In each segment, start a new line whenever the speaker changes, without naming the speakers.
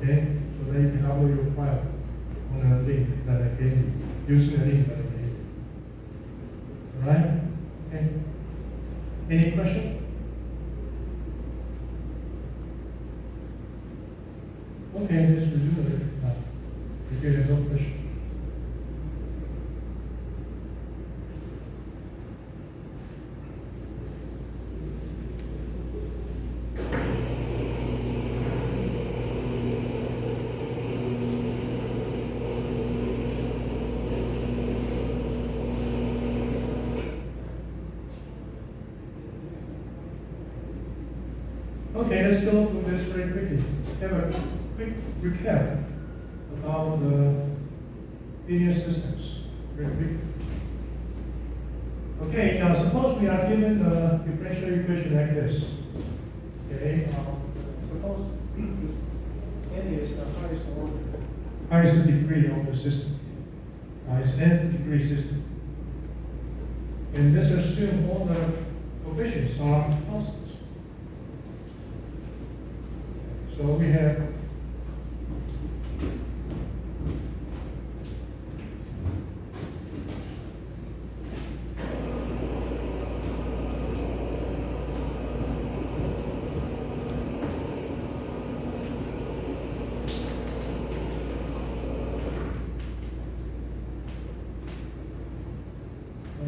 Okay, so then you can upload your file on a link that I gave you, using the link that I gave you. All right? Okay. Any question? Okay, let's resume it now. If you have no question. Okay, let's go through this very quickly. Have a quick recap about the linear systems. Very quick. Okay, now suppose we are given a differential equation like this. Okay, suppose n is the highest degree of the system. It's nth degree system. And let's assume all the coefficients are constant. So we have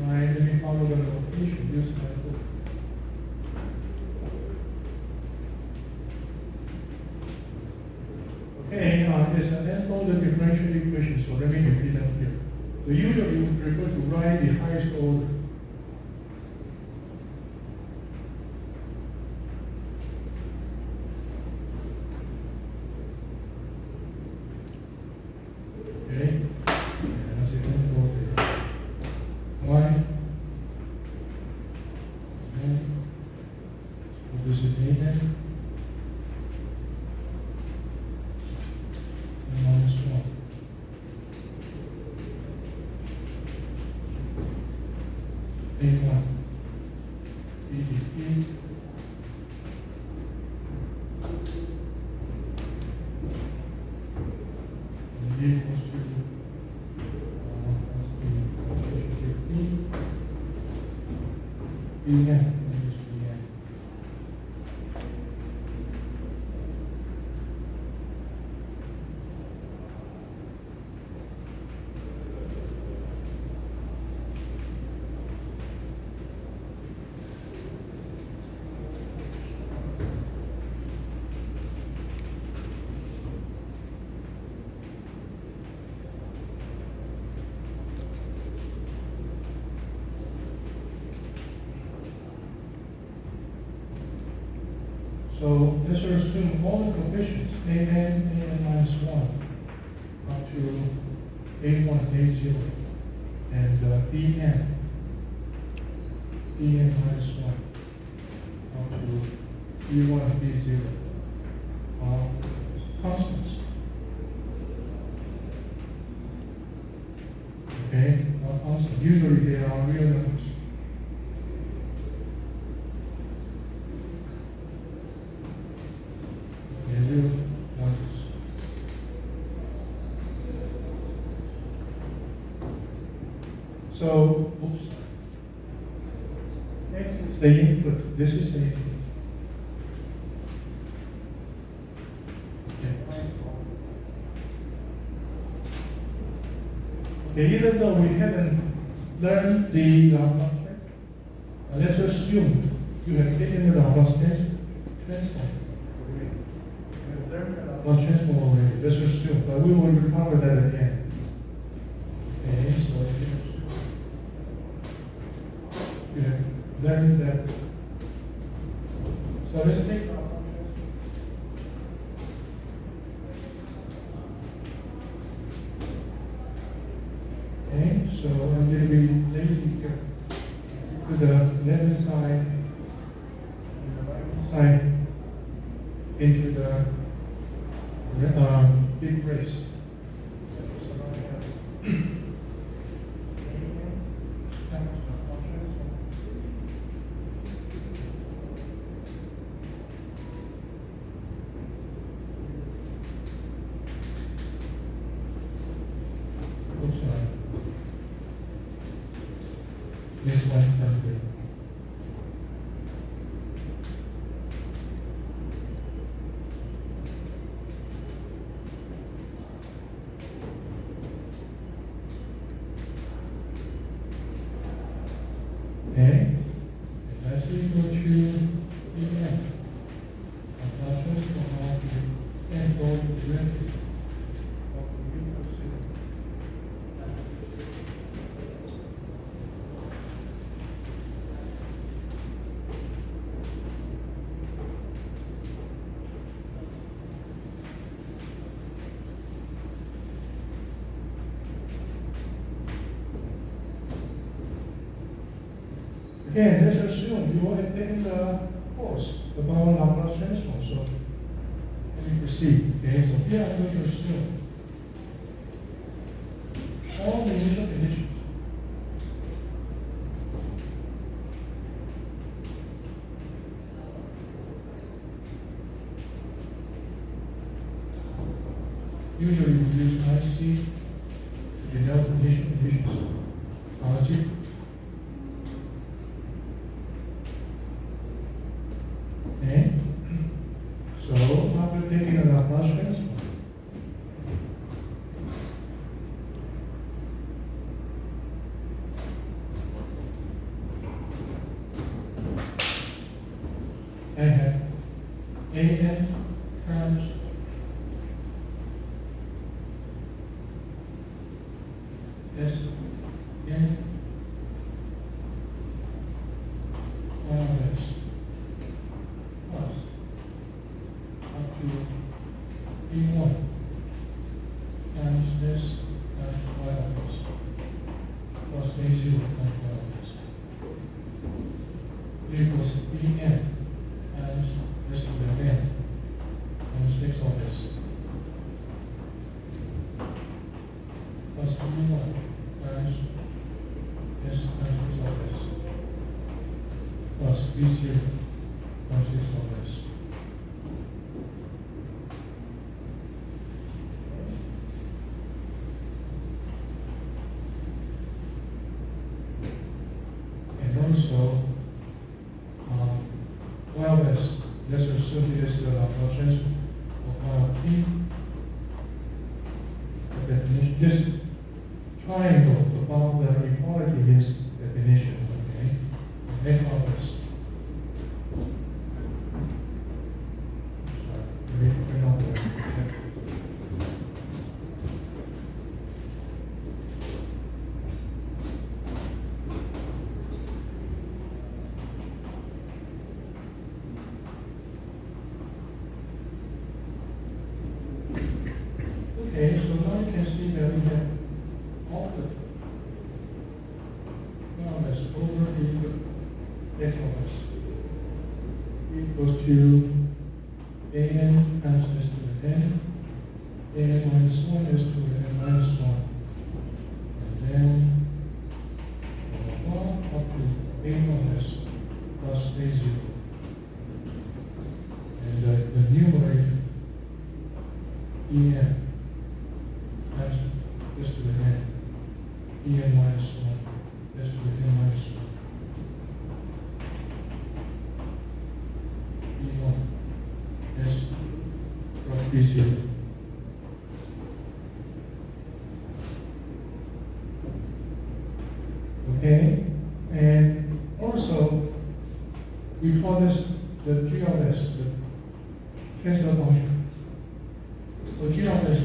let me follow the notation using my book. Okay, there's an n-fold differential equation, so let me repeat them here. So usually we prefer to write the highest order. Okay, that's the n-fold there. Y. Okay. So this is a-n. Minus 1. A1. B. And B equals to that's the B. Bn. So let's assume all the coefficients, an minus 1, up to a1, a0, and bn minus 1, up to b1, b0, are constants. Okay, not constant. Usually they are real numbers. So, oops. Next is the input. This is the input. Okay, even though we haven't learned the Laplace transform, let's assume you have taken the Laplace transform. Laplace transform already. Let's assume, but we will recover that again. Okay, so you have learned that. So let's take Laplace transform. Okay, so I'm going to be lazy here. To the left side and the right side into the big brace. So now I have one times the okay, and that's equal to EM. Our transform out to N goes directly of the union signal. Again, let's assume you are taking the course about Laplace transform. So let me proceed. Okay, so here I'm going to assume all the initial conditions. Usually we use IC to denote initial conditions. Logic. Okay, so now we're taking a Laplace transform. I have AN times S N wireless plus up to E1 times this times wireless plus A0 times wireless equals En times S to the N times mix all this plus E1 times S times mix all this plus B0 times mix all this. And also, wireless, let's assume it is the Laplace transform of while T. The definition, this triangle about the equality is definition, okay? The next one is. Sorry, let me bring on the check. Okay, so now you can see that we have all the wireless over the X equals to AN times S to the N, AN minus 1 S to the N minus 1. And then blah, blah, blah, up to A1S plus A0. And the numerator, EN. Times S to the N, En minus 1, S to the N minus 1, E1, S plus B0. Okay, and also we call this the G of S, the transfer function. So G of S.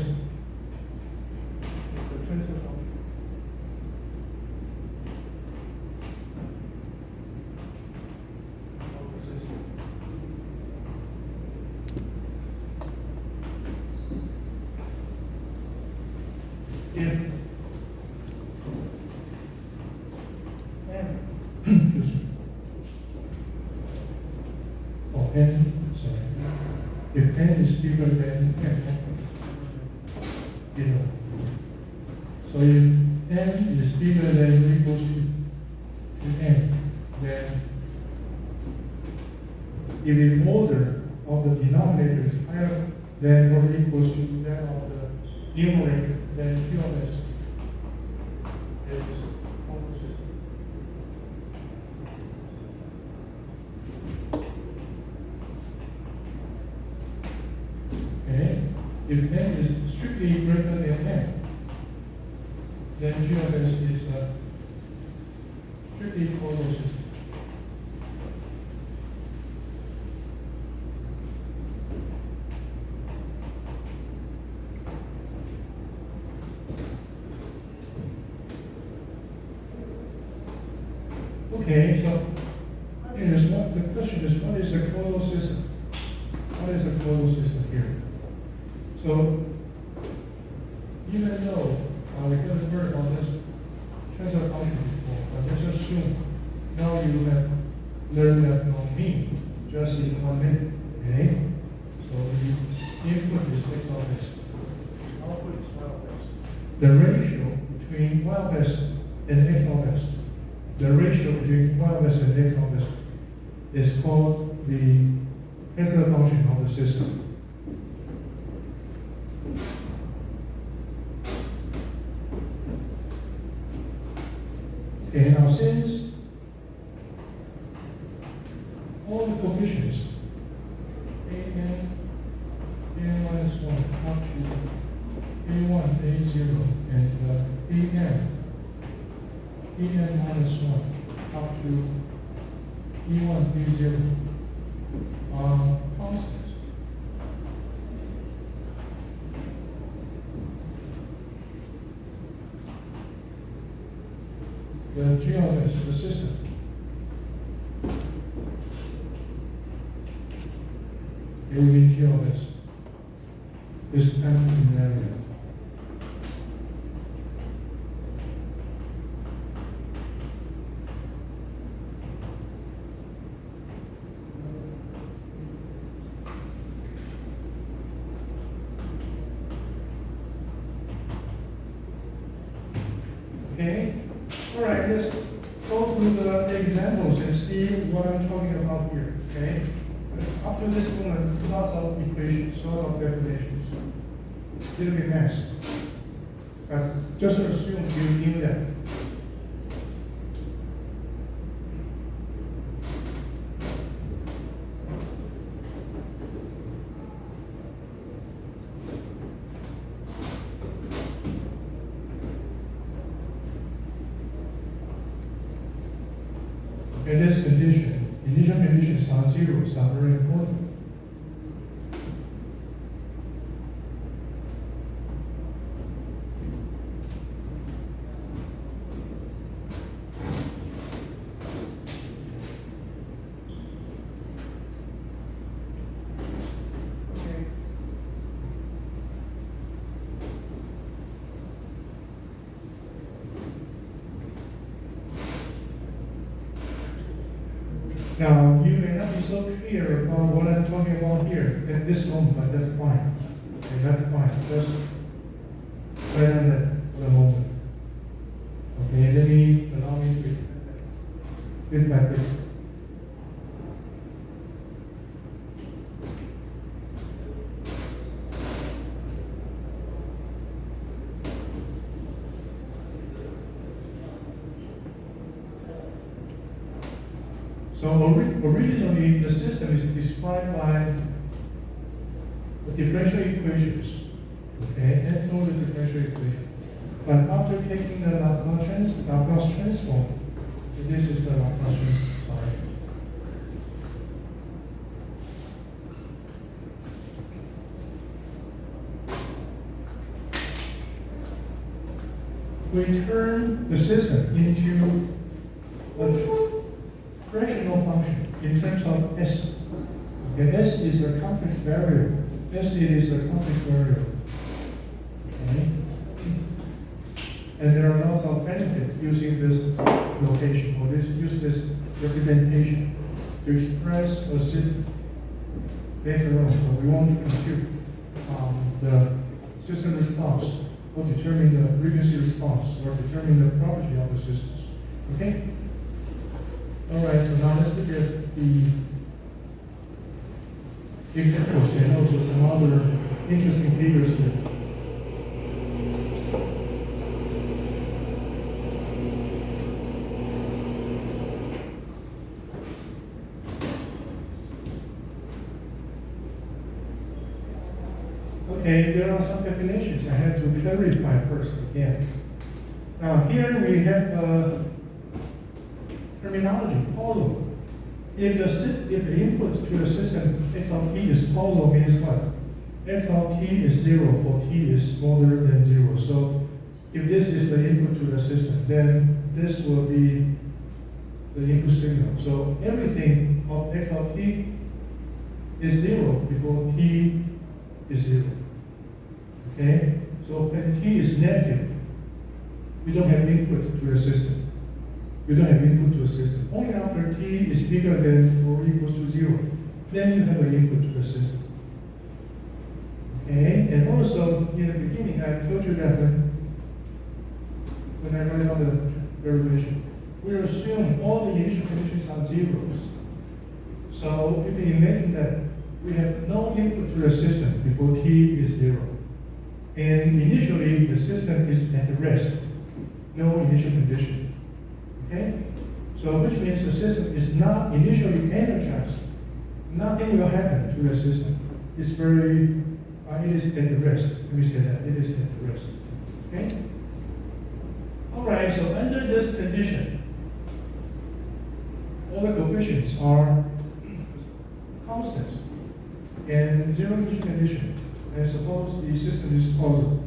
N, sorry, if N is bigger than N, you know, so if N is bigger than or equals to N, then if the order of the denominator is higher than or equals to that of the numerator, then Q of S is homosystem. If n is strictly greater than n, then G of S is a strictly causal system. Okay, so the question is, what is a causal system? What is a causal system here? So, even though we haven't heard about this transfer function before, but let's assume now you have learned that from me just in 1 minute. Okay? So the input is x of s. Output is y of s. The ratio between y of s and x of s, the ratio between y of s and x of s is called the transfer function of the system. Okay, now since all the coefficients a(n), a(n minus 1 up to a1, a0, and a(n minus 1 up to e1, e0 are constant. The G of S, the system, it will be G of S, this time invariant. Okay? All right, let's go through the examples and see what I'm talking about here, okay? Up to this moment, lots of equations, lots of definitions. Little bit mess. But just assume you knew that. In this condition, initial conditions are zeros are very important. Now, you may not be so clear about what I'm talking about here at this moment, but that's fine. Okay, that's fine. Just write on that for the moment. Okay, let me allow me to bit by bit. So originally, the system is described by the differential equations, okay, and through the differential equation. But after taking the Laplace transform, this is the Laplace transform, sorry. We turn the system into a fractional function in terms of S. Okay, S is a complex variable. S is a complex variable. Okay. And there are lots of benefits using this notation or use this representation to express a system later on. So we want to compute the system response or determine the frequency response or determine the property of the systems. Okay? All right, so now let's look at the examples and also some other interesting figures here. Okay, there are some definitions I have to clarify first again. Now here we have terminology, causal. If the input to the system x of t is causal, means what? X of t is 0 for t is smaller than 0. So if this is the input to the system, then this will be the input signal. So everything of x of t is 0 before t is 0. Okay? So when t is negative, we don't have input to the system. We don't have input to the system. Only after t is bigger than or equals to 0, then you have an input to the system. Okay? And also, in the beginning, I told you that when I write out the derivation, we assume all the initial conditions are zeros. So you can imagine that we have no input to the system before t is 0. And initially, the system is at rest, no initial condition. Okay? So which means the system is not initially energized. Nothing will happen to the system. It's very, it is at rest. Let me say that, it is at rest. Okay? Alright, so under this condition, all the coefficients are constant and zero initial condition. And suppose the system is causal.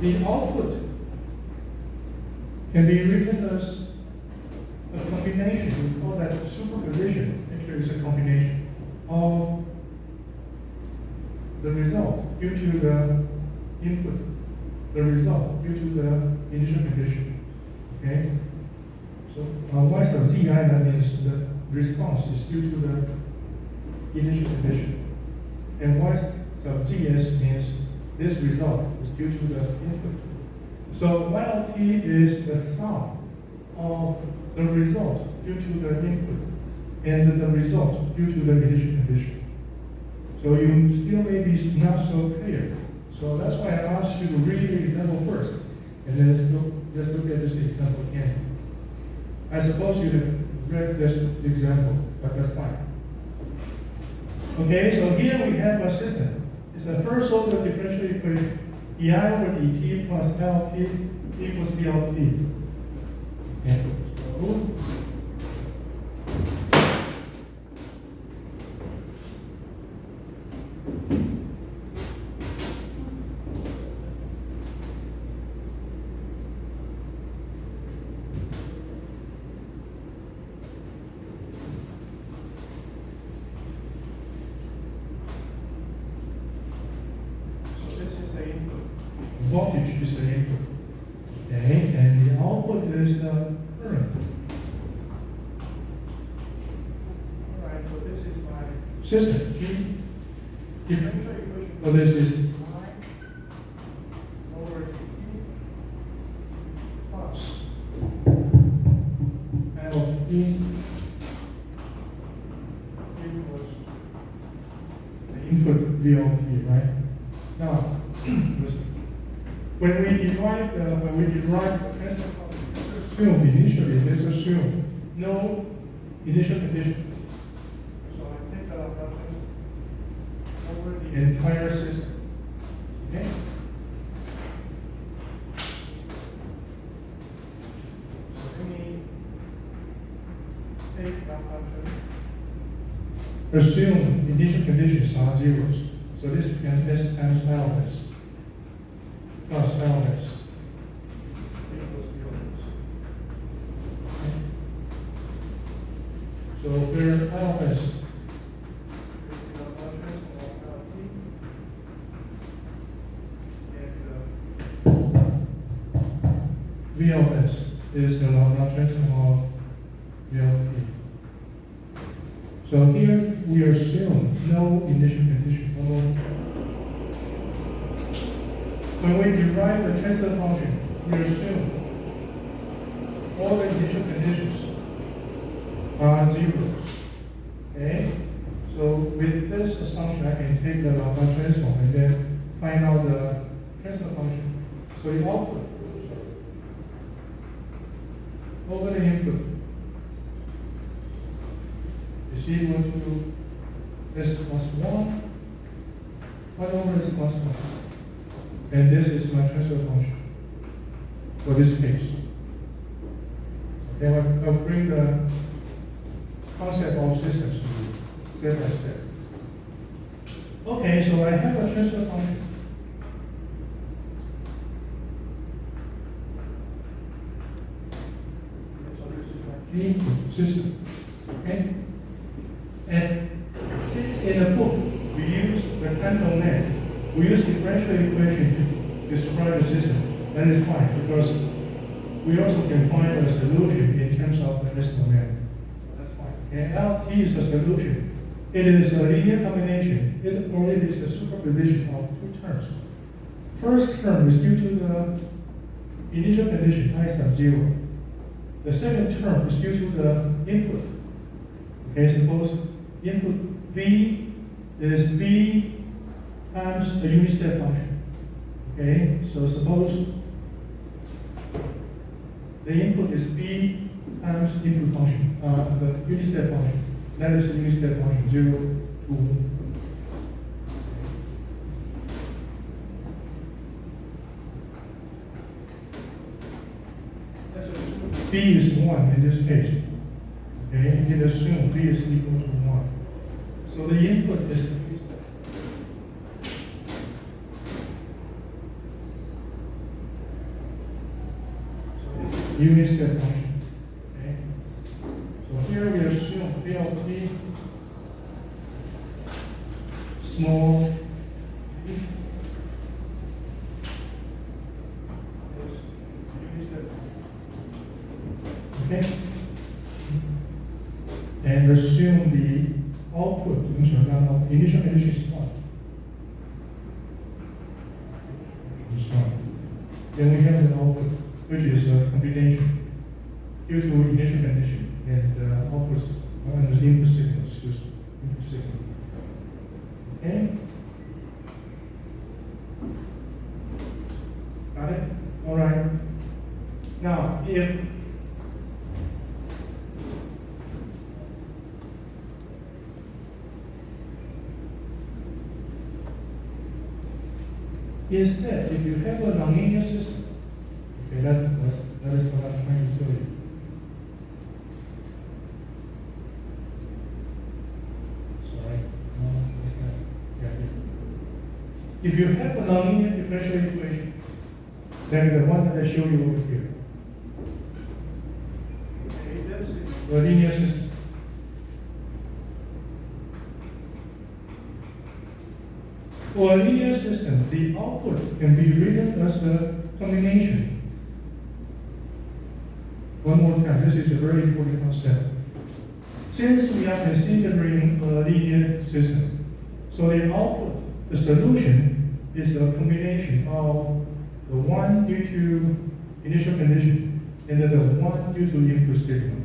The output can be written as a combination. We call that superposition. Actually, it's a combination of the result due to the input, the result due to the initial condition. Okay? So y sub zi, that means the response is due to the initial condition. And y sub zs means this result is due to the input. So y of t is the sum of the result due to the input and the result due to the initial condition. So you still may be not so clear. So that's why I asked you to read the example first, and then let's look at this example again. I suppose you have read this example, but that's fine. Okay, so here we have a system. It's a first order differential equation. di over dt plus L t equals d of t. Okay. Voltage is the input, okay, and the output is the current. All right, so this is my system. G. So this is I over T plus L T equals the input V of T, right? Now, when we derive the transfer function, let's assume no initial condition. So I take the Laplacian over the entire system. Okay? So let me take Laplacian. Assume initial conditions are zeros. So this becomes S times Ls. Plus Ls equals V of S. Okay. So where Ls is the Laplacian of LT, and V of S is the Laplacian of V of T. So here we assume no initial condition. When we derive the transfer function, we assume all the initial conditions are zeros. Okay? So with this assumption, I can take the Laplace transform and then find out the transfer function. So the output over the input is equal to S plus 1 1 over is constant. And this is my transfer function for this case. Okay, I'll bring the concept of systems to you step by step. Okay, so I have a transfer function. So this is my G system. Okay? And in the book, we use the time domain. We use differential equation to describe the system. That is fine, because we also can find a solution in terms of the S domain. That's fine. And LT is the solution. It is a linear combination, or it is a superposition of two terms. First term is due to the initial condition, I sub 0. The second term is due to the input. Okay, suppose input V is B times the unit step function. Okay, so suppose the input is B times input function, the unit step function. That is the unit step function 0 to 1. B is 1 in this case. Okay, you can assume B is equal to 1. So the input is the unit step. So unit step function. Okay. So here we assume BLT small b is unit step function. Okay. And assume the output initial condition is 1. Then we have the output, which is a combination due to initial condition and outputs and the input signal, input signal. Okay? Got it? All right. Now, if instead, if you have a nonlinear system, okay, that is what I'm trying to tell you. Sorry. If you have a nonlinear differential equation, then the one that I showed you over here, okay, that's a linear system. For a linear system, the output can be written as a combination. One more time, this is a very important concept. Since we are considering a linear system, so the output, the solution, is a combination of the one due to initial condition and then the one due to input signal.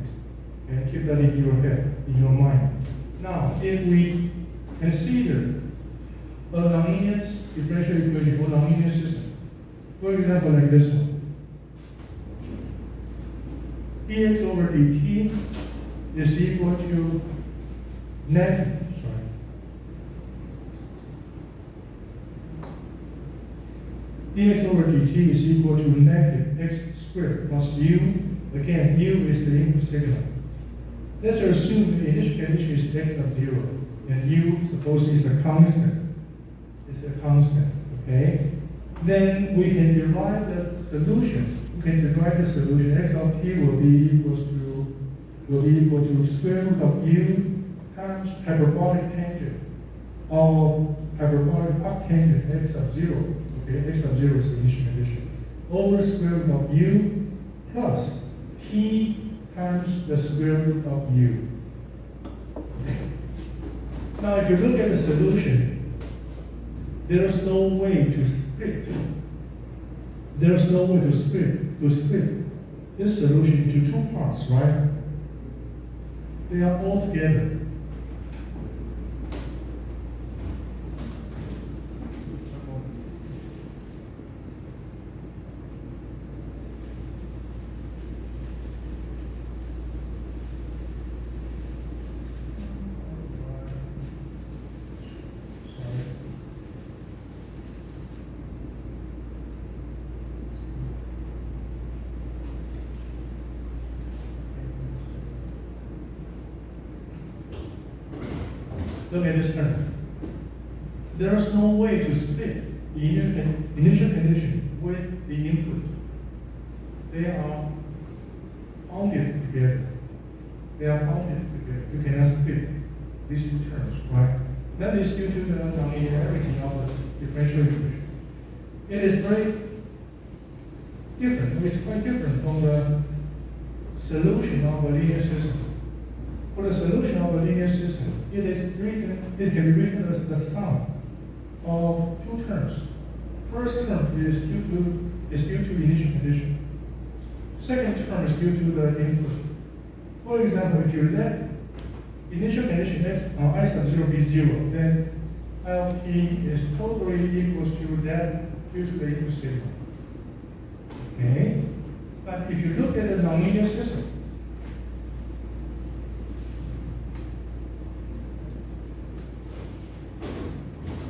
And keep that in your head, in your mind. Now, if we consider a nonlinear differential equation or nonlinear system. For example, like this one. dx over dt is equal to negative, dx over dt is equal to negative x squared plus u. Again, u is the input signal. Let's assume the initial condition is x sub 0, and u suppose is a constant. Is a constant, okay? Then we can derive the solution. We can derive the solution. X of t will be equal to square root of u times hyperbolic tangent of hyperbolic arctangent x sub 0. Okay, x sub 0 is the initial condition. Over square root of u plus t times the square root of u. Okay. Now, if you look at the solution, there's no way to split. There's no way to split this solution into two parts, right? They are all together. Look at this term. There is no way to split the initial condition with the input. They are bounded together. They are bounded together. You cannot split these two terms, right? That is due to the nonlinearity of the differential equation. It is very different. It's quite different from the solution of a linear system. For the solution of a linear system, it can be written as the sum of two terms. First term is due to initial condition. Second term is due to the input. For example, if you let initial condition I sub 0 be 0, then I of t is totally equals to that due to the input signal. Okay? But if you look at the nonlinear system,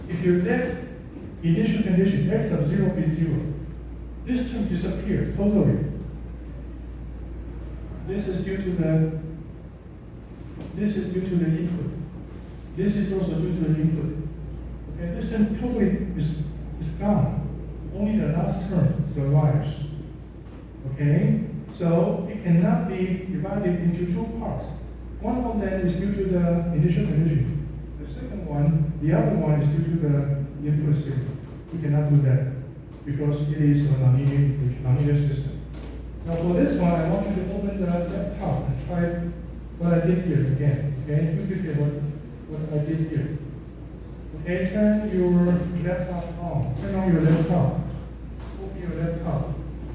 if you let initial condition x sub 0 be 0, this term disappears totally. This is due to the input. This is also due to the input. Okay, this term totally is gone. Only the last term survives. Okay, so it cannot be divided into two parts. One of them is due to the initial condition. The second one, the other one is due to the input signal. We cannot do that because it is a nonlinear system. Now for this one, I want you to open the laptop and try what I did here again. Okay, you look at what I did here. Okay, turn your laptop on. Turn on your laptop. Open your laptop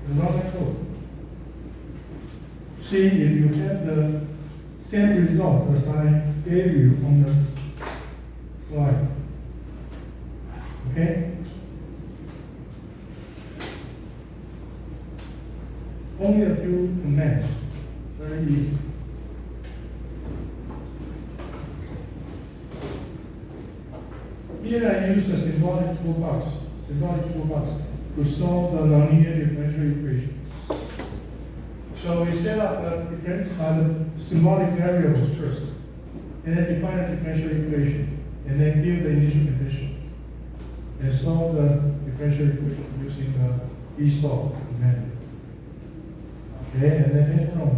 and run the code. See if you have the same result as I gave you on the slide. Okay? Only a few commands. Very easy. Here I use the symbolic toolbox to solve the nonlinear differential equation. So we set up the symbolic variables first, and then define a differential equation, and then give the initial condition, and solve the differential equation using the ESOLVE command. Okay, and then later on,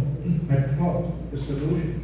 I plot the solution.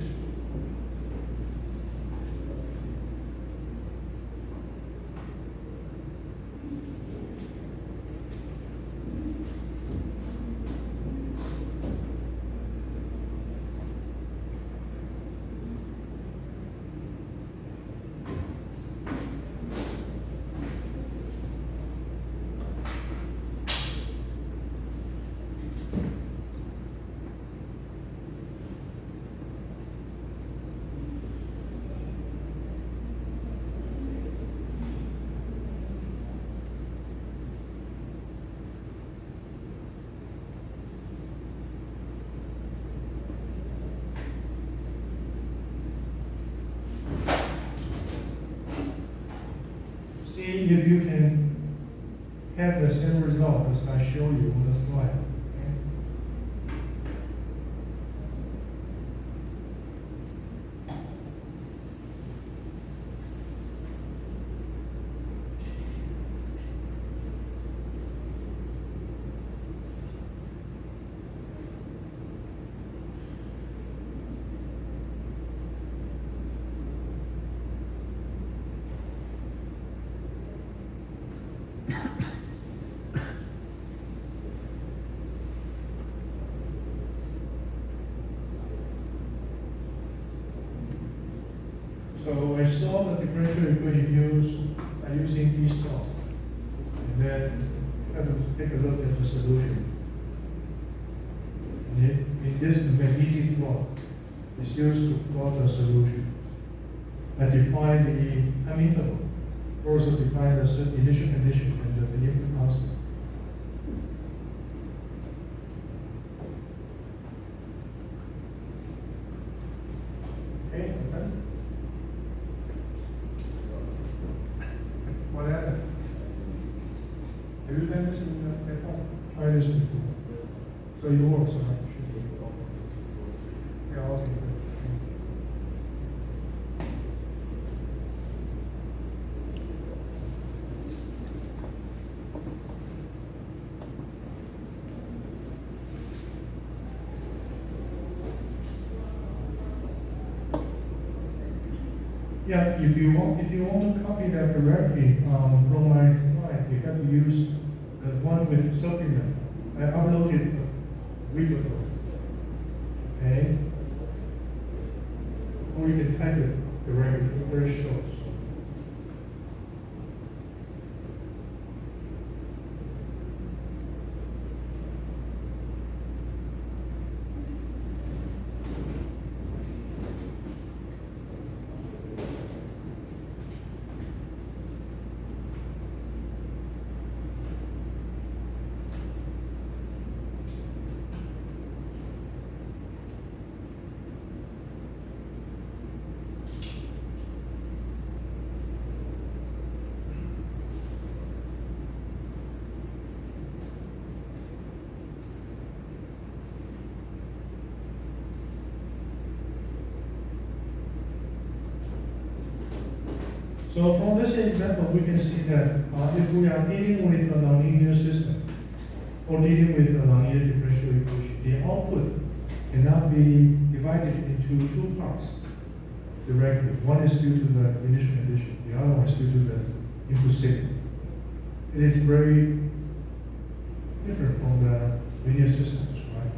See if you can have the same result as I show you on the slide. So I solve the differential equation by using ESOLVE, and then have to take a look at the solution. And in this easy plot, it's used to plot the solution. I define the time interval, also define the initial condition and the input constant. Okay. What happened? Have you done this at home? Try this before. So it works, right? Yeah, okay, good. Yeah, if you want to copy that directly from my slide, you have to use the one with supplement. I uploaded a week ago. Okay? Or you can type it directly, very short. So. So from this example, we can see that if we are dealing with a nonlinear system or dealing with a nonlinear differential equation, the output cannot be divided into two parts directly. One is due to the initial condition, the other one is due to the input signal. It is very different from the linear systems, right?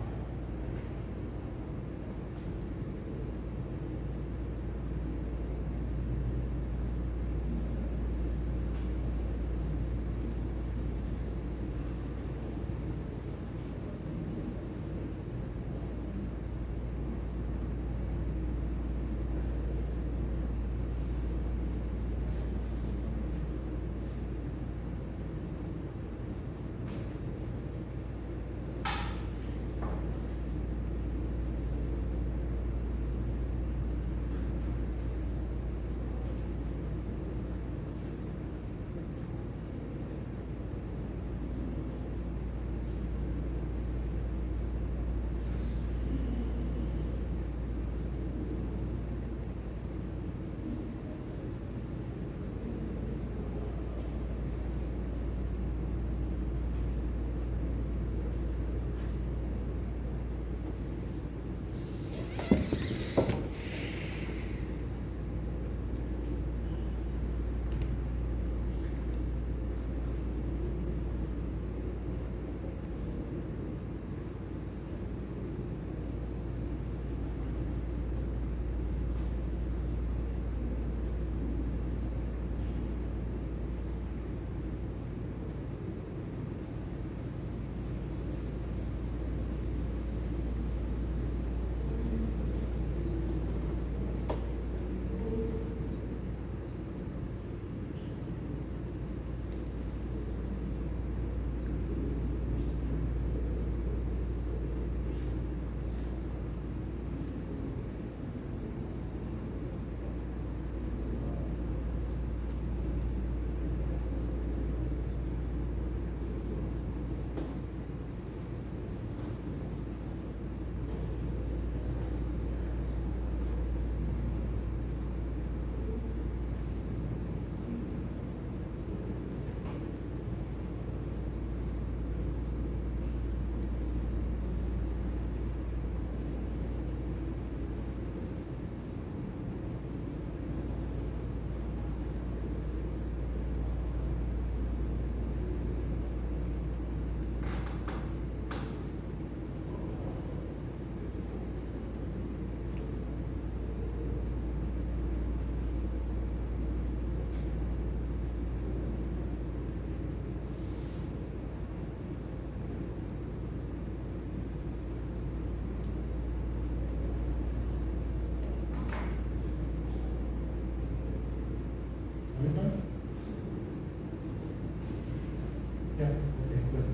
Yeah, okay, good.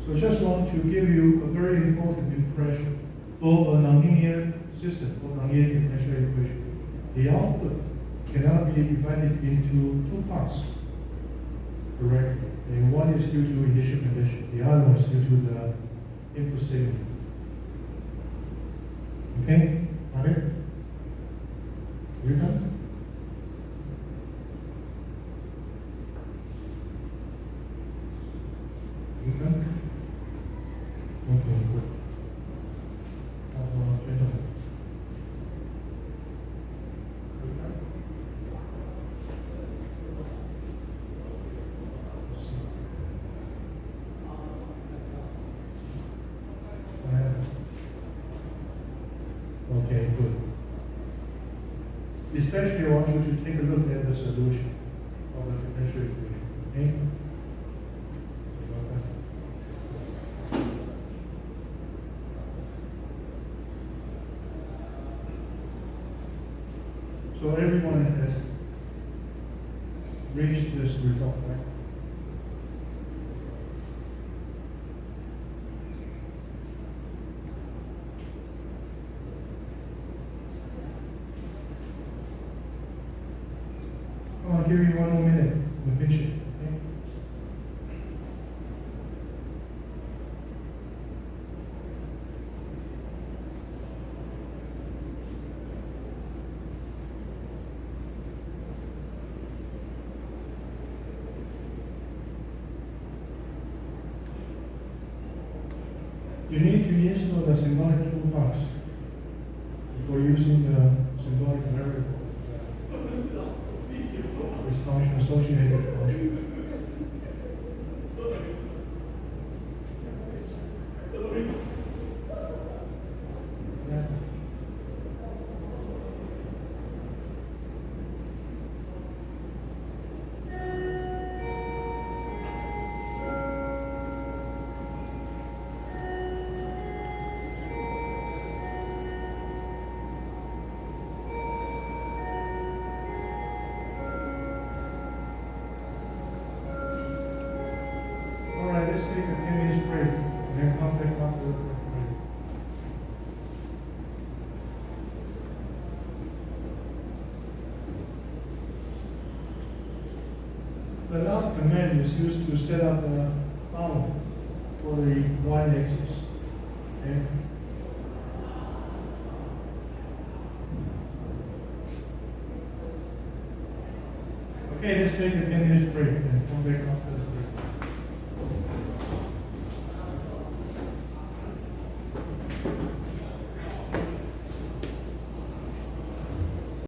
So I just want to give you a very important impression. For a nonlinear system, for nonlinear differential equation, the output cannot be divided into two parts directly. And one is due to initial condition, the other one is due to the input signal. Okay? Got it? You done? You done? Okay, good. Gentlemen. Essentially, I want you to take a look at the solution of the differential equation. Okay? So everyone has reached this result, right? I'll give you 1 more minute. We'll finish it. Okay? You need to install the symbolic toolbox before using the symbolic variable. This function associated function. Yeah. All right, let's take a 10-minute break and then come back after the break. The last command is used to set up the bound for the y-axis. Okay? Okay, let's take a 10-minute break and come back after the break.